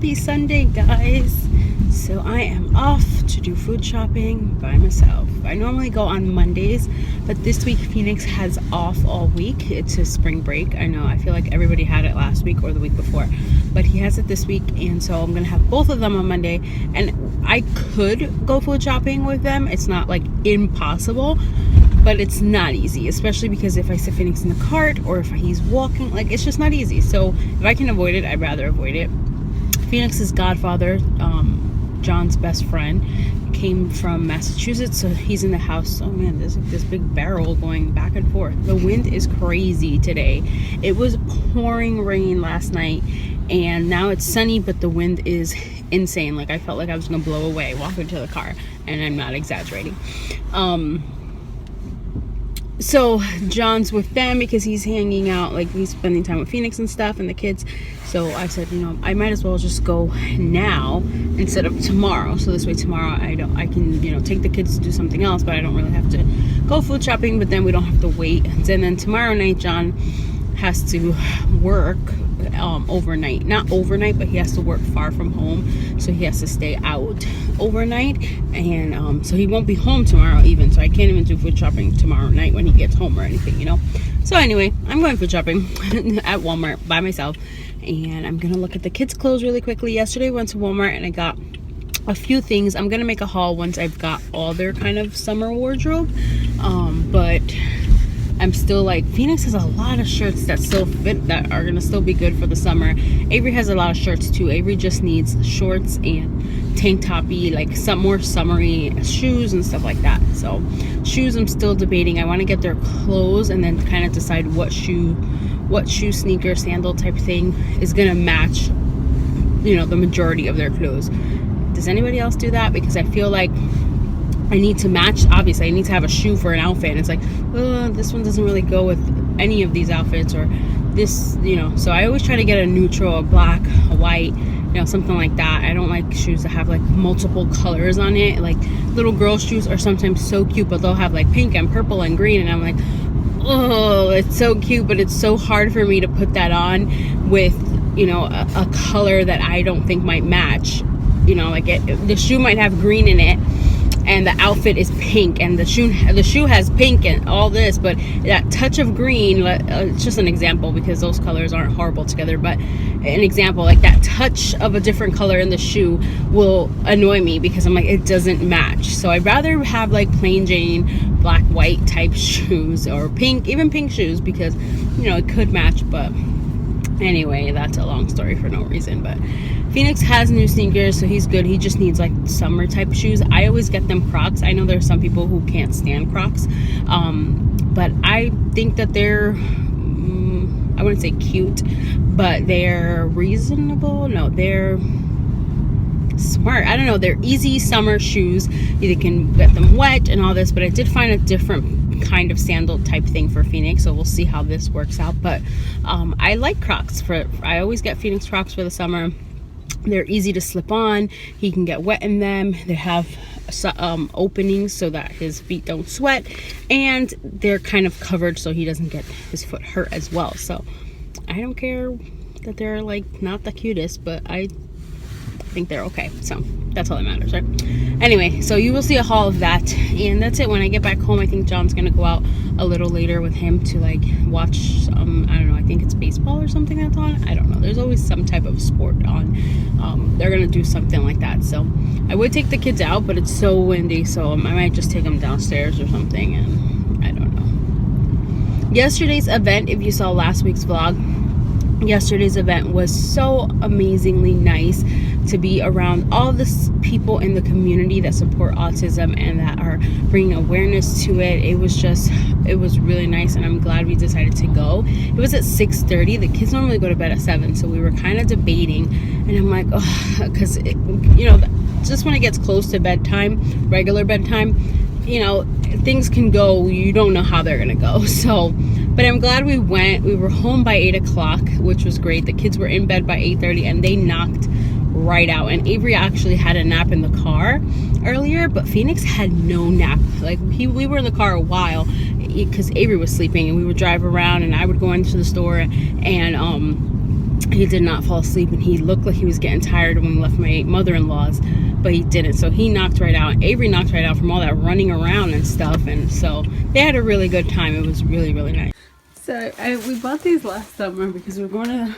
Happy Sunday, guys. So I am off to do food shopping by myself. I normally go on Mondays, but this week Phoenix has off all week. It's his spring break. I know, I feel like everybody had it last week or the week before, but he has it this week, and so I'm gonna have both of them on Monday. And I could go food shopping with them. It's not like impossible, but it's not easy, especially because if I sit Phoenix in the cart or if he's walking, like, it's just not easy. So if I can avoid it, I'd rather avoid it. Phoenix's godfather, John's best friend, came from Massachusetts, so he's in the house. Oh man, there's like this big barrel going back and forth. The wind is crazy today. It was pouring rain last night, and now it's sunny, but the wind is insane. Like, I felt like I was gonna blow away walking to the car, and I'm not exaggerating. So John's with them because he's hanging out, like he's spending time with Phoenix and stuff and the kids. So I said, I might as well just go now instead of tomorrow. So this way tomorrow I can, take the kids to do something else, but I don't really have to go food shopping, but then we don't have to wait. And then tomorrow night John has to work overnight. Not overnight, but he has to work far from home, so he has to stay out overnight, and so he won't be home tomorrow even, so I can't even do food shopping tomorrow night when he gets home or anything, So anyway, I'm going food shopping at Walmart by myself, and I'm gonna look at the kids' clothes really quickly. Yesterday I went to Walmart and I got a few things. I'm gonna make a haul once I've got all their kind of summer wardrobe, but I'm still like, Phoenix has a lot of shirts that still fit, that are gonna still be good for the summer. Avery has a lot of shirts too. Avery just needs shorts and tank toppy, like some more summery shoes and stuff like that. So shoes, I'm still debating. I want to get their clothes and then kind of decide what shoe, sneaker, sandal type thing is gonna match, the majority of their clothes. Does anybody else do that? Because I feel like I need to match. Obviously I need to have a shoe for an outfit, and it's like, this one doesn't really go with any of these outfits, or this, so I always try to get a neutral, a black, a white, something like that. I don't like shoes that have like multiple colors on it. Like, little girl shoes are sometimes so cute, but they'll have like pink and purple and green, and I'm like, oh, it's so cute, but it's so hard for me to put that on with a color that I don't think might match. Like the shoe might have green in it and the outfit is pink, and the shoe has pink and all this, but that touch of green, it's just an example because those colors aren't horrible together, but an example, like that touch of a different color in the shoe will annoy me because I'm like, it doesn't match. So I'd rather have like plain Jane black white type shoes, or pink, even pink shoes, because it could match. But anyway, that's a long story for no reason. But Phoenix has new sneakers, so he's good. He just needs like summer type shoes. I always get them Crocs. I know there's some people who can't stand Crocs, but I think that they're, I wouldn't say cute, but they're reasonable. No, they're smart. I don't know, they're easy summer shoes. You can get them wet and all this, but I did find a different kind of sandal type thing for Phoenix, so we'll see how this works out. But I like Crocs. I always get Phoenix Crocs for the summer. They're easy to slip on. He can get wet in them. They have openings so that his feet don't sweat, and they're kind of covered so he doesn't get his foot hurt as well. So I don't care that they're like not the cutest, but I think they're okay, so that's all that matters, right? Anyway, so you will see a haul of that, and that's it. When I get back home, I think John's gonna go out a little later with him to like watch some, I don't know, I think it's baseball or something that's on. I don't know, there's always some type of sport on. They're gonna do something like that, so I would take the kids out, but it's so windy, so I might just take them downstairs or something, and I don't know. Yesterday's event, if you saw last week's vlog, yesterday's event was so amazingly nice to be around all the people in the community that support autism and that are bringing awareness to it. It was really nice, and I'm glad we decided to go. It was at 6:30. The kids normally go to bed at 7, so we were kind of debating, and I'm like, oh, because just when it gets close to bedtime, regular bedtime, things can go, you don't know how they're gonna go. So, but I'm glad we went. We were home by 8 o'clock, which was great. The kids were in bed by 8:30, and they knocked right out. And Avery actually had a nap in the car earlier, but Phoenix had no nap. Like, we were in the car a while because Avery was sleeping, and we would drive around, and I would go into the store, and he did not fall asleep, and he looked like he was getting tired when we left my mother-in-law's, but he didn't. So he knocked right out. Avery knocked right out from all that running around and stuff, and so they had a really good time. It was really, really nice. So we bought these last summer because we were going to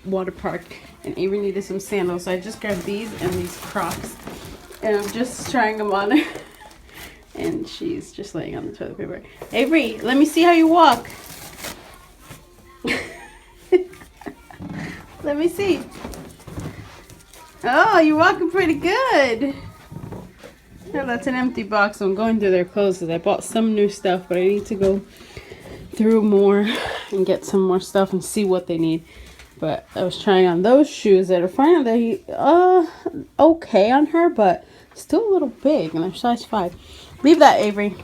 the water park, and Avery needed some sandals. So I just grabbed these and these Crocs, and I'm just trying them on her. And she's just laying on the toilet paper. Avery, let me see how you walk. Let me see. Oh, you're walking pretty good. Oh, that's an empty box. So I'm going through their clothes because I bought some new stuff, but I need to go through more and get some more stuff and see what they need. But I was trying on those shoes that are finally okay on her, but still a little big, and they're size 5. Leave that, Avery.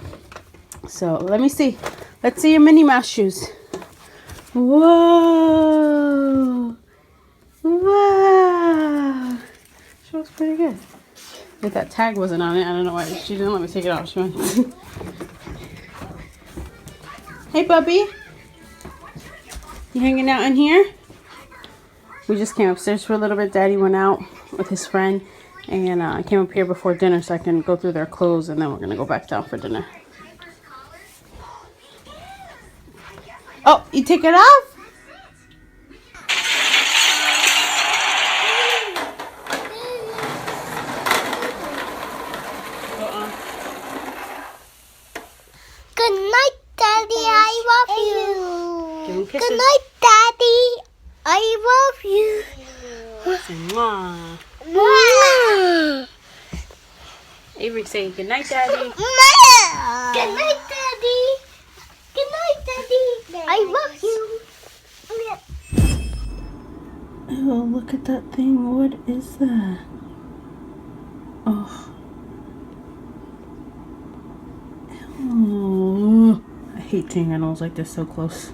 So let me see. Let's see your Minnie Mouse shoes. Whoa. Wow. She looks pretty good. But that tag wasn't on it. I don't know why. She didn't let me take it off. She went. Hey, puppy. You hanging out in here? We just came upstairs for a little bit. Daddy went out with his friend. And I came up here before dinner so I can go through their clothes. And then we're going to go back down for dinner. Oh, you take it off? Good night, Daddy. I love you. Give him kisses. Good night, Daddy. I love you. Mwah. Mwah. Avery, say good night, Daddy. Good night, Daddy. Good night, Daddy. I love you. Oh, look at that thing. What is that? Oh. Oh. I hate seeing animals like this so close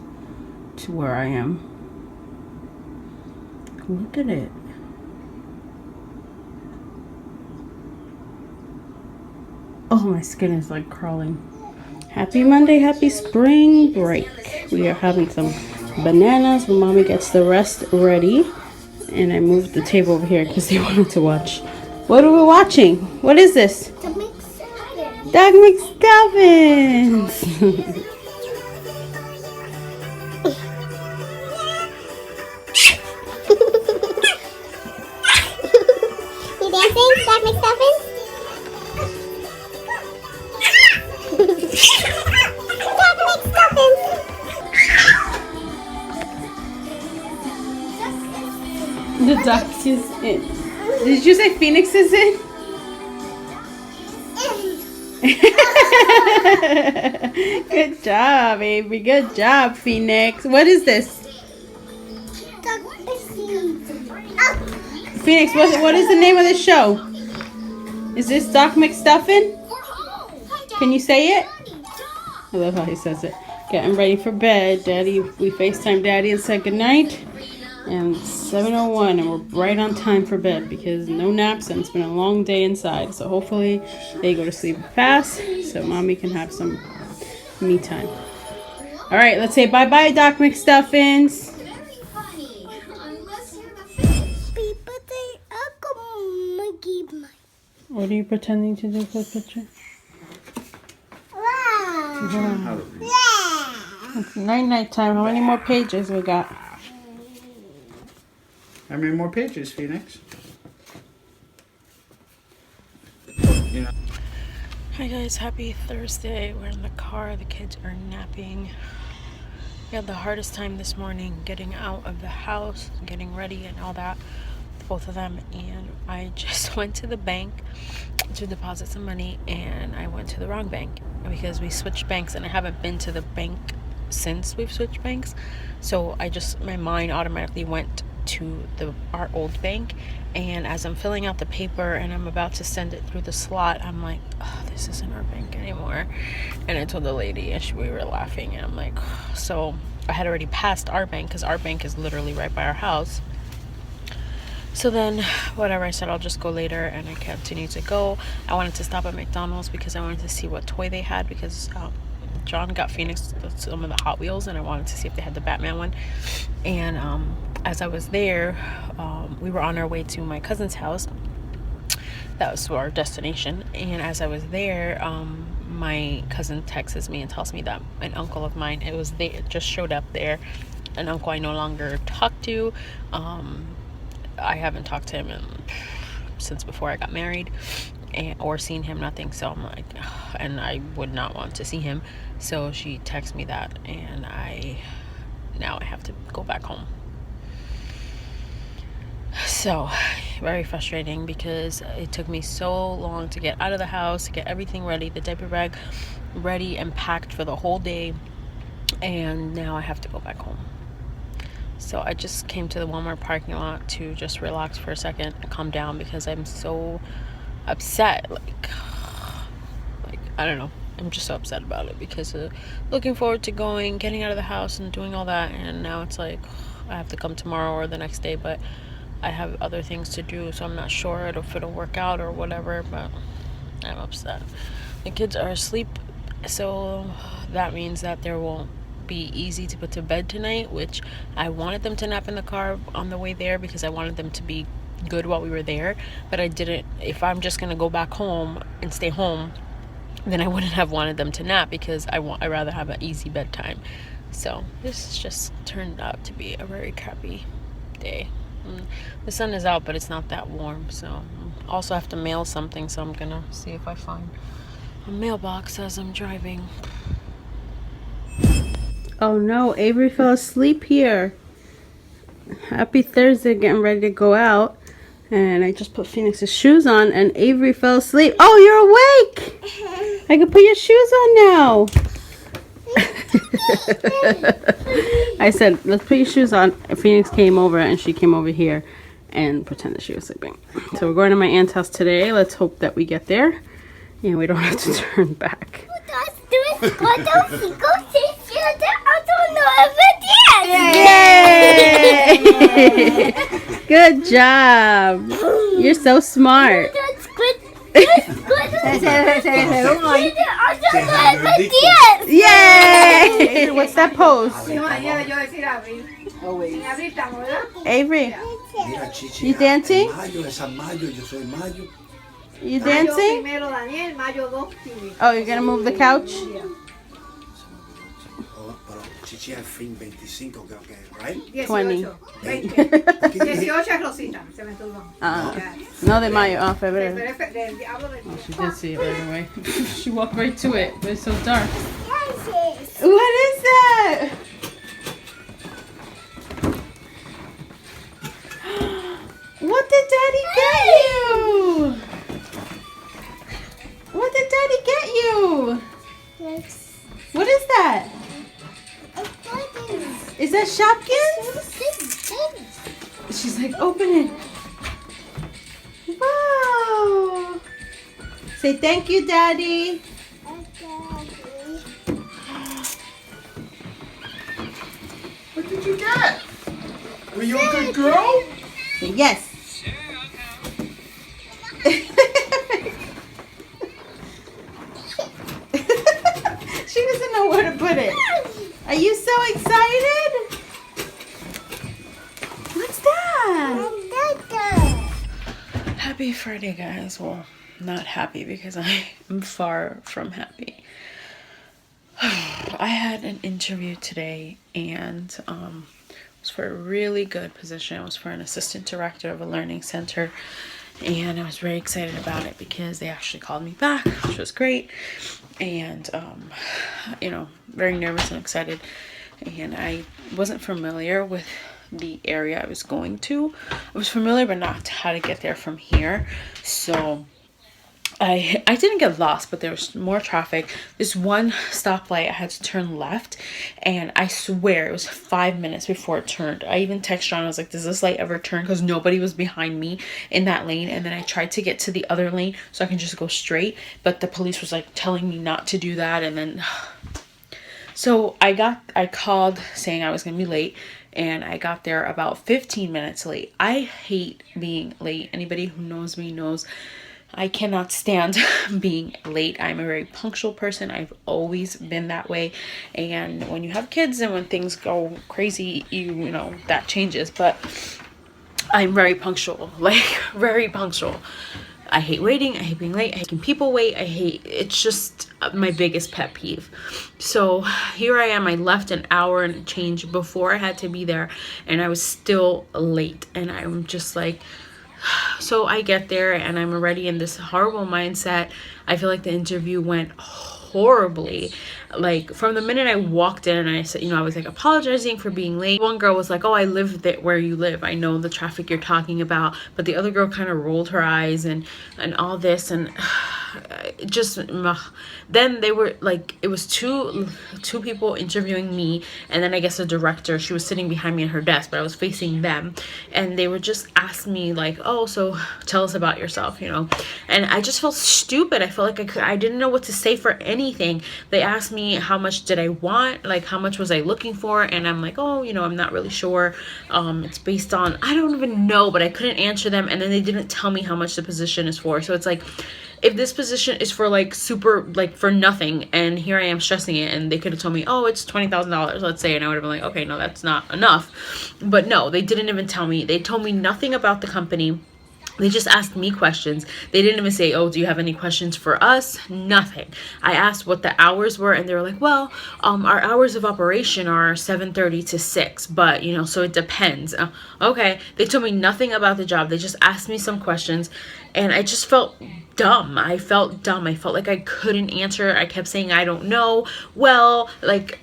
to where I am. Look at it. Oh, my skin is like crawling. Happy Monday, happy spring break. We are having some bananas when Mommy gets the rest ready. And I moved the table over here because they wanted to watch. What are we watching? What is this? Doug McStuffins. You dancing, Doug McStuffins? Doug McStuffins. The duck is in. Did you say Phoenix is in? Good job, Avery. Good job, Phoenix. What is this? Phoenix, what is the name of this show? Is this Doc McStuffin? Can you say it? I love how he says it. Getting ready for bed. Daddy, we FaceTime Daddy and said goodnight. And it's 7:01 and we're right on time for bed because no naps and it's been a long day inside. So hopefully they go to sleep fast so Mommy can have some me time. All right, let's say bye-bye, Doc McStuffins. What are you pretending to do for the picture? Wow. It's night time. How many more pages we got? How many more pages, Phoenix? Hi guys, happy Thursday. We're in the car. The kids are napping. We had the hardest time this morning getting out of the house, getting ready and all that, both of them. And I just went to the bank to deposit some money and I went to the wrong bank because we switched banks and I haven't been to the bank since we've switched banks. So my mind automatically went to our old bank, and as I'm filling out the paper and I'm about to send it through the slot, I'm like, oh, this isn't our bank anymore. And I told the lady and we were laughing and I'm like, oh. So I had already passed our bank because our bank is literally right by our house. So then whatever, I said I'll just go later and I continued to go. I wanted to stop at McDonald's because I wanted to see what toy they had because John got Phoenix some of the Hot Wheels and I wanted to see if they had the Batman one. And as I was there, we were on our way to my cousin's house. That was our destination. And as I was there, my cousin texts me and tells me that an uncle of mine, just showed up there. An uncle I no longer talk to. I haven't talked to him since before I got married, or seen him, nothing. So I'm like, and I would not want to see him. So she texts me that, and now I have to go back home. So very frustrating, because it took me so long to get out of the house, to get everything ready, the diaper bag ready and packed for the whole day, and now I have to go back home. So I just came to the Walmart parking lot to just relax for a second and calm down, because I'm so upset. Like I don't know, I'm just so upset about it, because looking forward to getting out of the house and doing all that, and now it's like I have to come tomorrow or the next day, but I have other things to do, so I'm not sure if it'll work out or whatever, but I'm upset. The kids are asleep, so that means that there won't be easy to put to bed tonight, which I wanted them to nap in the car on the way there, because I wanted them to be good while we were there, but I didn't. If I'm just gonna go back home and stay home, then I wouldn't have wanted them to nap, because I'd rather have an easy bedtime. So this just turned out to be a very crappy day. The sun is out, but it's not that warm. So also have to mail something, so I'm gonna see if I find a mailbox as I'm driving. Oh no, Avery fell asleep here. Happy Thursday, getting ready to go out, and I just put Phoenix's shoes on, and Avery fell asleep. Oh, you're awake! I can put your shoes on now. I said, let's put your shoes on. Phoenix came over, and she came over here and pretended she was sleeping. So we're going to my aunt's house today. Let's hope that we get there and we don't have to turn back. Yay! Good job. You're so smart. Yay! What's that pose? Avery, you dancing? You dancing? Oh, you're gonna move the couch? Chichi al fin 25, creo que, right? 20. 18 es Rosita, se me tuvo. No, de mayo. Oh, febrero. Hablo del Oh, she did see it right away. She walked right to it, but it's so dark. Yes. What is that? What did Daddy get you? What did Daddy get you? Yes. What is that? Is that Shopkins? She's like, open it. Wow. Say thank you, Daddy. What did you get? Were you a good girl? Say yes. She doesn't know where to put it. Are you so excited? What's that? Happy Friday, guys. Well, not happy, because I am far from happy. I had an interview today, and it was for a really good position. It was for an assistant director of a learning center, and I was very excited about it because they actually called me back, which was great. And very nervous and excited, and I wasn't familiar with the area I was going to. I was familiar, but not how to get there from here. So I didn't get lost, but there was more traffic. This one stoplight, I had to turn left, and I swear it was 5 minutes before it turned. I even texted John, I was like, does this light ever turn? Because nobody was behind me in that lane. And then I tried to get to the other lane so I can just go straight, but the police was like telling me not to do that. And then so I called saying I was gonna be late, and I got there about 15 minutes late. I hate being late. Anybody who knows me knows I cannot stand being late. I'm a very punctual person. I've always been that way. And when you have kids and when things go crazy, you know, that changes. But I'm very punctual, like very punctual. I hate waiting. I hate being late. I hate making people wait. It's just my biggest pet peeve. So here I am. I left an hour and change before I had to be there, and I was still late. And I'm just like, so I get there and I'm already in this horrible mindset. I feel like the interview went horribly. Like from the minute I walked in and I said, you know, I was like apologizing for being late. One girl was like, oh, I live there where you live. I know the traffic you're talking about. But the other girl kind of rolled her eyes and all this, and just then they were like, it was two people interviewing me, and then I guess the director, she was sitting behind me at her desk, but I was facing them, and they were just asking me like, oh, so tell us about yourself, you know. And I just felt stupid. I felt like I didn't know what to say for anything. They asked me how much did I want, like how much was I looking for, and I'm like, oh, you know, I'm not really sure. It's based on, I don't even know, but I couldn't answer them. And then they didn't tell me how much the position is for. So it's like, if this position is for like super, like for nothing, and here I am stressing it, and they could have told me, oh, it's $20,000, let's say, and I would have been like, okay, no, that's not enough. But no, they didn't even tell me. They told me nothing about the company. They just asked me questions. They didn't even say, oh, do you have any questions for us? Nothing. I asked what the hours were, and they were like, well, our hours of operation are 7:30 to 6, but, you know, so it depends. Okay. They told me nothing about the job. They just asked me some questions, and I just felt dumb. I felt dumb. I felt like I couldn't answer. I kept saying, I don't know. Well, like,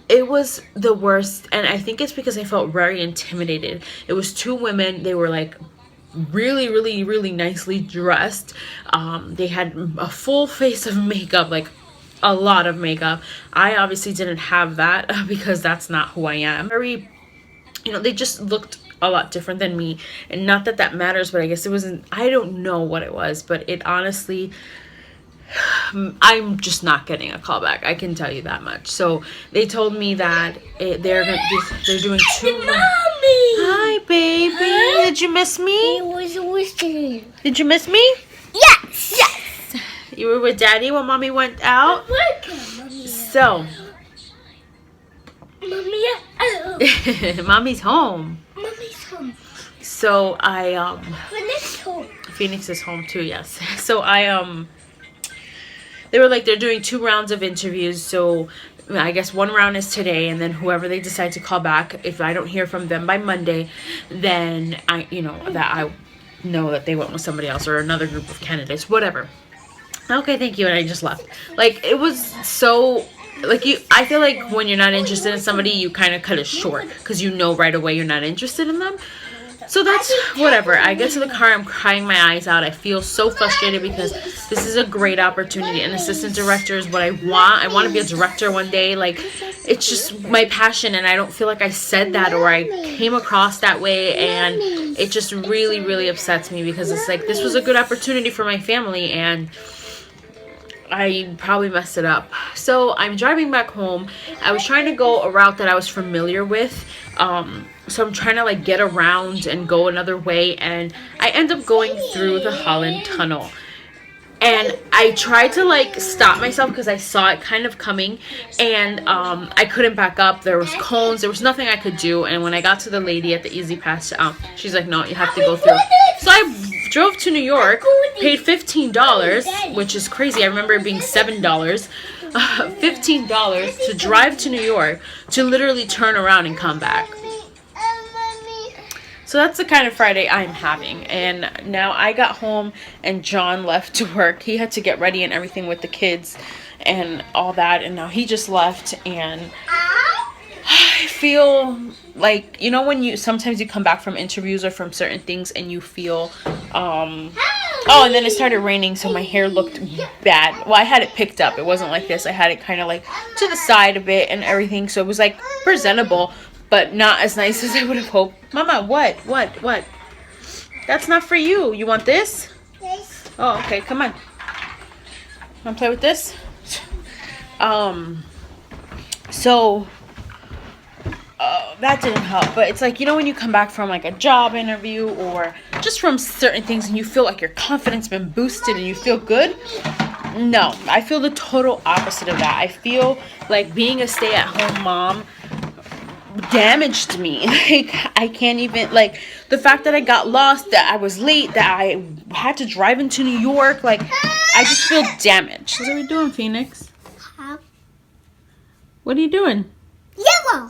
it was the worst, and I think it's because I felt very intimidated. It was two women. They were like really, really, really nicely dressed. They had a full face of makeup, like a lot of makeup. I obviously didn't have that because that's not who I am. Very, you know, they just looked a lot different than me, and not that that matters, but I guess it wasn't, I don't know what it was, but it honestly, I'm just not getting a call back. I can tell you that much. So they told me that they're doing two. Mommy! Hi, baby. Huh? Did you miss me? It was whistling. Did you miss me? Yes! Yes! You were with Daddy when Mommy went out? So. Mommy, Mommy's home. Mommy's home. So Phoenix home. Phoenix is home too, yes. So they were like, they're doing 2 rounds of interviews. So I guess 1 round is today, and then whoever they decide to call back, if I don't hear from them by Monday, then I know that they went with somebody else or another group of candidates, whatever. Okay, thank you. And I just left. Like, it was so, like, I feel like when you're not interested in somebody, you kind of cut it short because you know right away you're not interested in them. So that's whatever. I get to the car, I'm crying my eyes out. I feel so frustrated because this is a great opportunity. An assistant director is what I want. I want to be a director one day. Like, it's just my passion, and I don't feel like I said that or I came across that way, and it just really, really upsets me because it's like, this was a good opportunity for my family, and I probably messed it up. So I'm driving back home. I was trying to go a route that I was familiar with. So I'm trying to like get around and go another way, and I end up going through the Holland Tunnel. And I tried to like stop myself because I saw it kind of coming, and I couldn't back up. There was cones. There was nothing I could do. And when I got to the lady at the Easy Pass, she's like, no, you have to go through. So I drove to New York, paid $15, which is crazy. I remember it being $7. $15 to drive to New York to literally turn around and come back. So that's the kind of Friday I'm having. And now I got home and John left to work. He had to get ready and everything with the kids and all that. And now he just left, and I feel like, you know, when you sometimes you come back from interviews or from certain things and you feel oh, and then it started raining, so my hair looked bad. Well, I had it picked up. It wasn't like this. I had it kind of like to the side a bit and everything, so it was like presentable, but not as nice as I would have hoped. Mama, what? That's not for you. You want this? Yes. Oh, okay. Come on. Want to play with this? So that didn't help. But it's like, you know, when you come back from like a job interview or just from certain things and you feel like your confidence been boosted and you feel good. No, I feel the total opposite of that. I feel like being a stay-at-home mom damaged me. Like, I can't even, like, the fact that I got lost, that I was late, that I had to drive into New York, like, I just feel damaged. What are we doing, Phoenix? What are you doing? Yellow.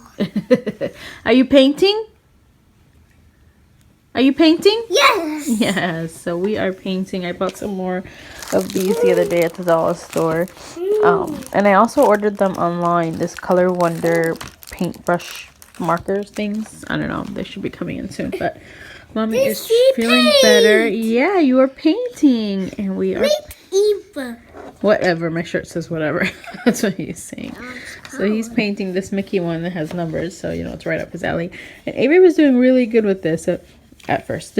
Are you painting? Are you painting? Yes. Yes, so we are painting. I bought some more of these the other day at the dollar store. And I also ordered them online, this Color Wonder paintbrush markers things. I don't know, they should be coming in soon, but Mommy is feeling better. Yeah, you are painting. And we are... Eva. Whatever, my shirt says whatever. That's what he's saying. So he's painting this Mickey one that has numbers, so you know it's right up his alley. And Avery was doing really good with this at first.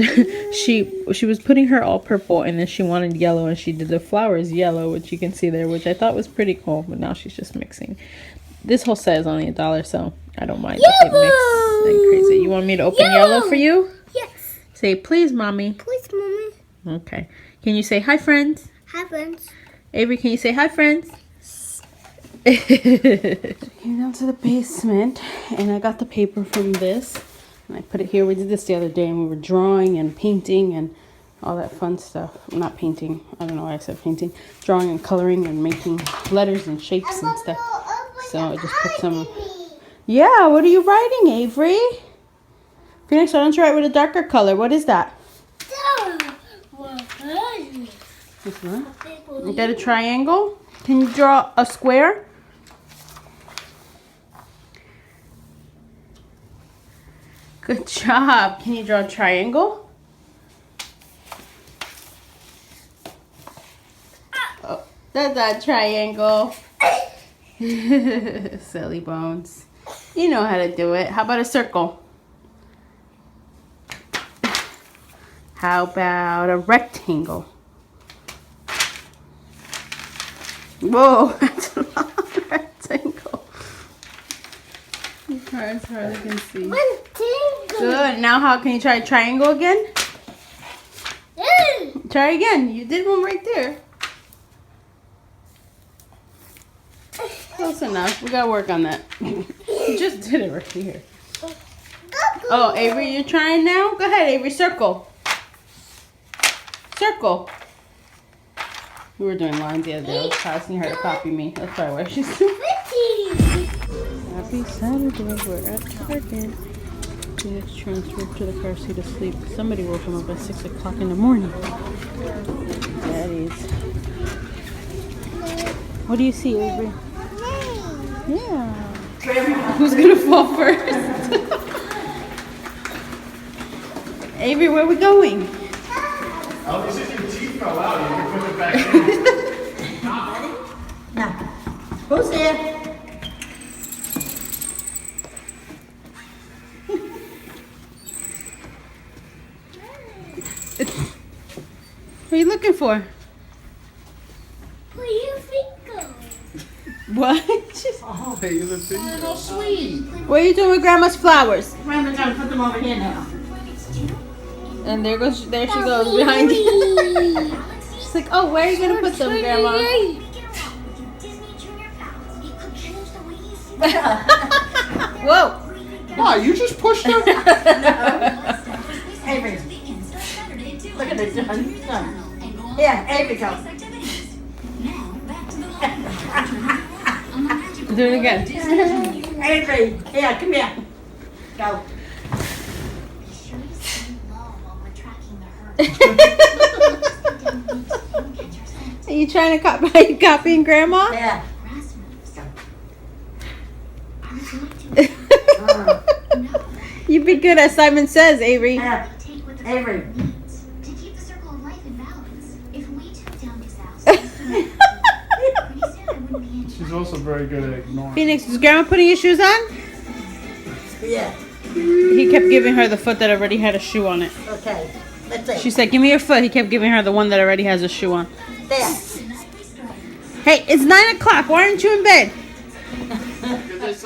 she was putting her all purple, and then she wanted yellow, and she did the flowers yellow, which you can see there, which I thought was pretty cool. But now she's just mixing. This whole set is only $1, so I don't mind if they mix like crazy. You want me to open yellow for you? Yes. Say please, Mommy. Please, Mommy. Okay. Can you say hi, friends? Hi, friends. Avery, can you say hi, friends? Came down to the basement, and I got the paper from this, and I put it here. We did this the other day, and we were drawing and painting and all that fun stuff. Not painting. I don't know why I said painting. Drawing and coloring and making letters and shapes and stuff. So I just put some... Yeah, what are you writing, Avery? Phoenix, why don't you write with a darker color? What is that? This one? You got a triangle? Can you draw a square? Good job. Can you draw a triangle? Oh, that's a triangle. Silly bones. You know how to do it. How about a circle? How about a rectangle? Whoa, that's a long rectangle. It's hard to see. Good. Now how can you try a triangle again? Try again. You did one right there. Close enough. We gotta work on that. You just did it right here. Oh, Avery, you're trying now? Go ahead, Avery. Circle. Circle. We were doing lines the other day. I was asking her to copy me. That's probably why she's doing Happy Saturday. We're at Target. Phoenix transferred to the car seat asleep. Somebody woke him up at 6 o'clock in the morning. Daddy's. What do you see, Avery? Yeah. Who's gonna fall first? Avery, where are we going? Oh, this is your teeth fell out. You can put it back in. Now, who's there? What are you looking for? Where your feet go? What? Oh, hey, the thing. Oh, sweet. What are you doing with Grandma's flowers? Grandma's gonna put them over here now. And there she goes behind you. She's like, oh, where are you gonna put them, Grandma? Whoa! Why? You just pushed them? Avery. Look at this son. Yeah, Avery, go. Do it again. Avery, here, come here. Go. Are you trying to are you copying Grandma? Yeah. You be good as Simon says, Avery. Yeah. Avery. To keep the circle of life in balance. If we took down his house, She's also very good at ignoring. Phoenix, is Grandma putting your shoes on? Yeah. He kept giving her the foot that already had a shoe on it. Okay. Let's see. She said, give me your foot. He kept giving her the one that already has a shoe on. There. Hey, it's 9 o'clock. Why aren't you in bed? Because